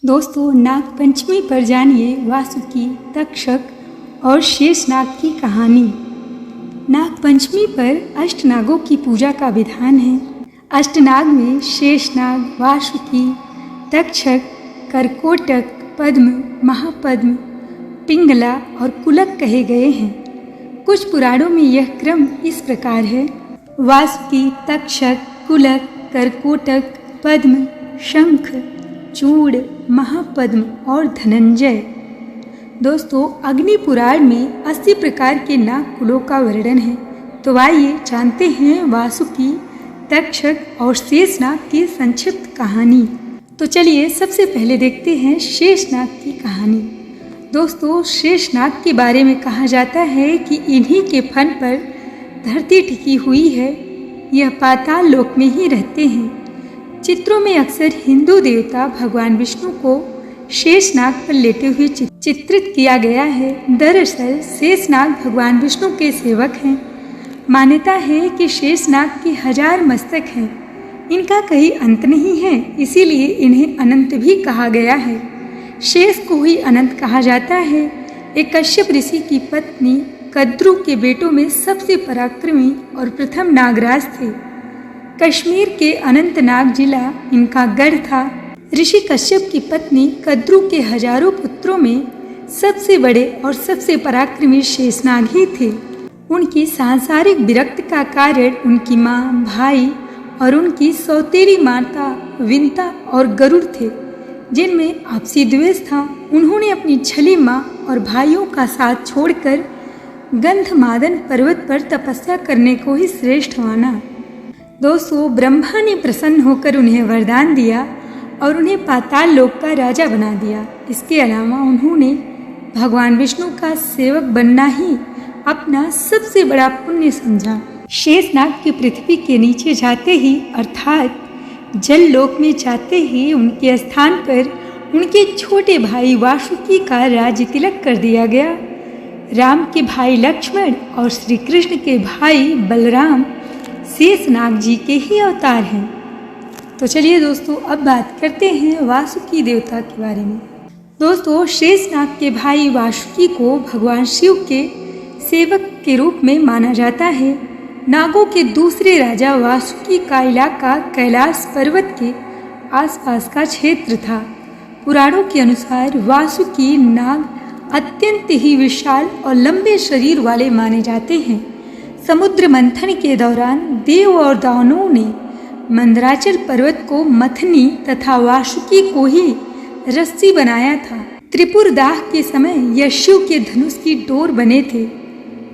दोस्तों, नाग पंचमी पर जानिए वासुकी, तक्षक और शेषनाग की कहानी। नाग पंचमी पर अष्टनागों की पूजा का विधान है। अष्टनाग में शेषनाग, वासुकी, तक्षक, करकोटक, पद्म, महापद्म, पिंगला और कुलक कहे गए हैं। कुछ पुराणों में यह क्रम इस प्रकार है: वासुकी, तक्षक, कुलक, करकोटक, पद्म, शंख, चूड़, महापद्म और धनंजय। दोस्तों, अग्नि पुराण में 80 प्रकार के नाग कुलों का वर्णन है। तो आइए जानते हैं वासुकी, तक्षक और शेषनाग की संक्षिप्त कहानी। तो चलिए सबसे पहले देखते हैं शेषनाग की कहानी। दोस्तों, शेषनाग के बारे में कहा जाता है कि इन्हीं के फन पर धरती टिकी हुई है। यह पाताल लोक में ही रहते हैं। चित्रों में अक्सर हिंदू देवता भगवान विष्णु को शेषनाग पर लेटे हुए चित्रित किया गया है। दरअसल शेषनाग भगवान विष्णु के सेवक हैं। मान्यता है कि शेषनाग के 1000 मस्तक हैं। इनका कहीं अंत नहीं है, इसीलिए इन्हें अनंत भी कहा गया है। शेष को ही अनंत कहा जाता है। एक कश्यप ऋषि की पत्नी कद्रु के बेटों में सबसे पराक्रमी और प्रथम नागराज थे। कश्मीर के अनंतनाग जिला इनका गढ़ था। ऋषि कश्यप की पत्नी कद्रु के हजारों पुत्रों में सबसे बड़े और सबसे पराक्रमी शेषनाग ही थे। उनकी सांसारिक विरक्ति का कारण उनकी माँ, भाई और उनकी सौतेली माता विंता और गरुड़ थे, जिनमें आपसी द्वेष था। उन्होंने अपनी छली माँ और भाइयों का साथ छोड़कर गंधमादन पर्वत पर तपस्या करने को ही श्रेष्ठ माना। दोस्तों, ब्रह्मा ने प्रसन्न होकर उन्हें वरदान दिया और उन्हें पाताल लोक का राजा बना दिया। इसके अलावा उन्होंने भगवान विष्णु का सेवक बनना ही अपना सबसे बड़ा पुण्य समझा। शेषनाग की पृथ्वी के नीचे जाते ही अर्थात जल लोक में जाते ही उनके स्थान पर उनके छोटे भाई वासुकी का राज्य तिलक कर दिया गया। राम के भाई लक्ष्मण और श्री कृष्ण के भाई बलराम शेषनाग जी के ही अवतार हैं। तो चलिए दोस्तों, अब बात करते हैं वासुकी देवता के बारे में। दोस्तों, शेषनाग के भाई वासुकी को भगवान शिव के सेवक के रूप में माना जाता है। नागों के दूसरे राजा वासुकी का इलाका कैलाश पर्वत के आसपास का क्षेत्र था। पुराणों के अनुसार वासुकी नाग अत्यंत ही विशाल और लंबे शरीर वाले माने जाते हैं। समुद्र मंथन के दौरान देव और दानवों ने मंदराचल पर्वत को मथनी तथा वासुकी को ही रस्सी बनाया था। त्रिपुरदाह के समय यह शिव के धनुष की डोर बने थे।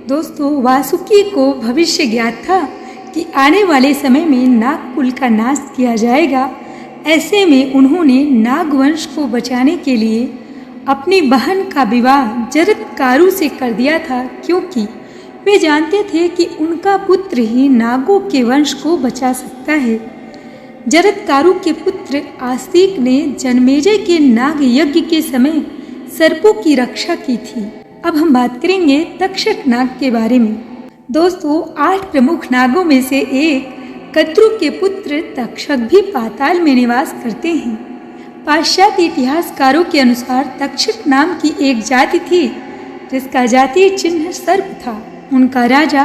दोस्तों, वासुकी को भविष्य ज्ञात था कि आने वाले समय में नाग कुल का नाश किया जाएगा। ऐसे में उन्होंने नागवंश को बचाने के लिए अपनी बहन का विवाह जरत्कारु से कर दिया था, क्योंकि वे जानते थे कि उनका पुत्र ही नागों के वंश को बचा सकता है। जरत्कारु के पुत्र आस्तिक ने जन्मेजय के नाग यज्ञ के समय सर्पों की रक्षा की थी। अब हम बात करेंगे तक्षक नाग के बारे में। दोस्तों, 8 प्रमुख नागों में से एक कद्रु के पुत्र तक्षक भी पाताल में निवास करते हैं। पाश्चात्य इतिहासकारों के अनुसार तक्षक नाम की एक जाति थी जिसका जातीय चिन्ह सर्प था। उनका राजा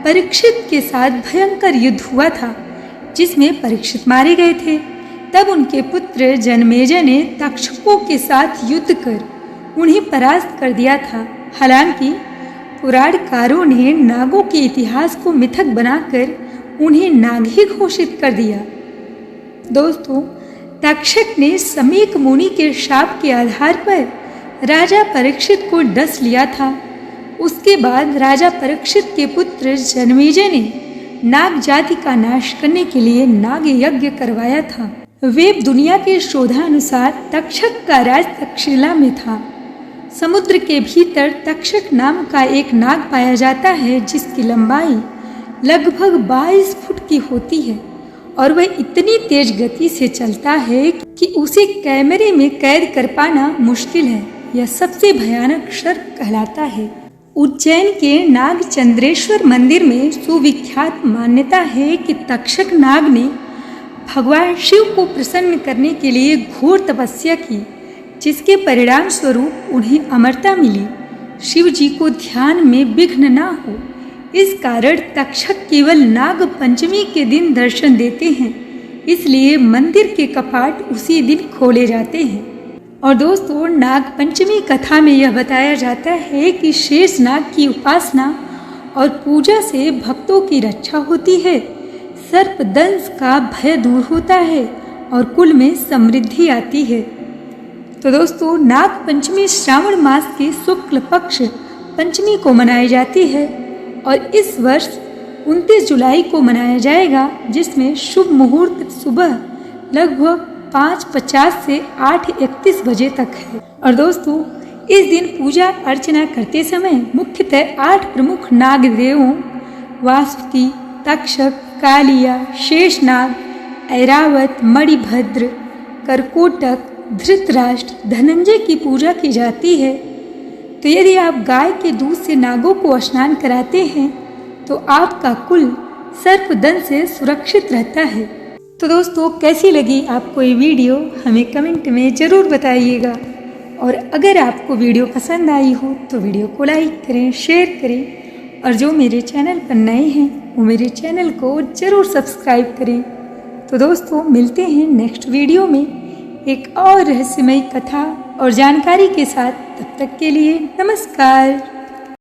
परीक्षित के साथ भयंकर युद्ध हुआ था, जिसमें परीक्षित मारे गए थे। तब उनके पुत्र जन्मेजय ने तक्षकों के साथ युद्ध कर उन्हें परास्त कर दिया था। हालांकि पुराणकारों ने नागों के इतिहास को मिथक बनाकर उन्हें नाग ही घोषित कर दिया। दोस्तों, तक्षक ने समीक मुनि के शाप के आधार पर राजा परीक्षित को डस लिया था। उसके बाद राजा परीक्षित के पुत्र जन्मेजय ने नाग जाति का नाश करने के लिए नाग यज्ञ करवाया था। वेद दुनिया के शोधानुसार तक्षक का राज तक्षशिला में था। समुद्र के भीतर तक्षक नाम का एक नाग पाया जाता है, जिसकी लंबाई लगभग 22 फुट की होती है और वह इतनी तेज गति से चलता है कि उसे कैमरे में कैद कर पाना मुश्किल है। यह सबसे भयानक सर्प कहलाता है। उज्जैन के नाग चंद्रेश्वर मंदिर में सुविख्यात मान्यता है कि तक्षक नाग ने भगवान शिव को प्रसन्न करने के लिए घोर तपस्या की जिसके परिणाम स्वरूप उन्हें अमरता मिली। शिव जी को ध्यान में विघ्न न हो, इस कारण तक्षक केवल नाग पंचमी के दिन दर्शन देते हैं, इसलिए मंदिर के कपाट उसी दिन खोले जाते हैं। और दोस्तों, नाग पंचमी कथा में यह बताया जाता है कि शेष नाग की उपासना और पूजा से भक्तों की रक्षा होती है, सर्पदंश का भय दूर होता है और कुल में समृद्धि आती है। तो दोस्तों, नाग पंचमी श्रावण मास के शुक्ल पक्ष पंचमी को मनाई जाती है और इस वर्ष 29 जुलाई को मनाया जाएगा, जिसमें शुभ मुहूर्त सुबह लगभग 5:50 से 8:31 बजे तक है। और दोस्तों, इस दिन पूजा अर्चना करते समय मुख्यतः 8 प्रमुख नाग देवों वासुकी, तक्षक, कालिया, शेषनाग, ऐरावत, मणिभद्र, करकोटक, धृतराष्ट्र, धनंजय की पूजा की जाती है। तो यदि आप गाय के दूध से नागों को स्नान कराते हैं तो आपका कुल सर्पदंश से सुरक्षित रहता है। तो दोस्तों, कैसी लगी आपको ये वीडियो हमें कमेंट में ज़रूर बताइएगा। और अगर आपको वीडियो पसंद आई हो तो वीडियो को लाइक करें, शेयर करें और जो मेरे चैनल पर नए हैं वो मेरे चैनल को ज़रूर सब्सक्राइब करें। तो दोस्तों, मिलते हैं नेक्स्ट वीडियो में एक और रहस्यमयी कथा और जानकारी के साथ। तब तक के लिए नमस्कार।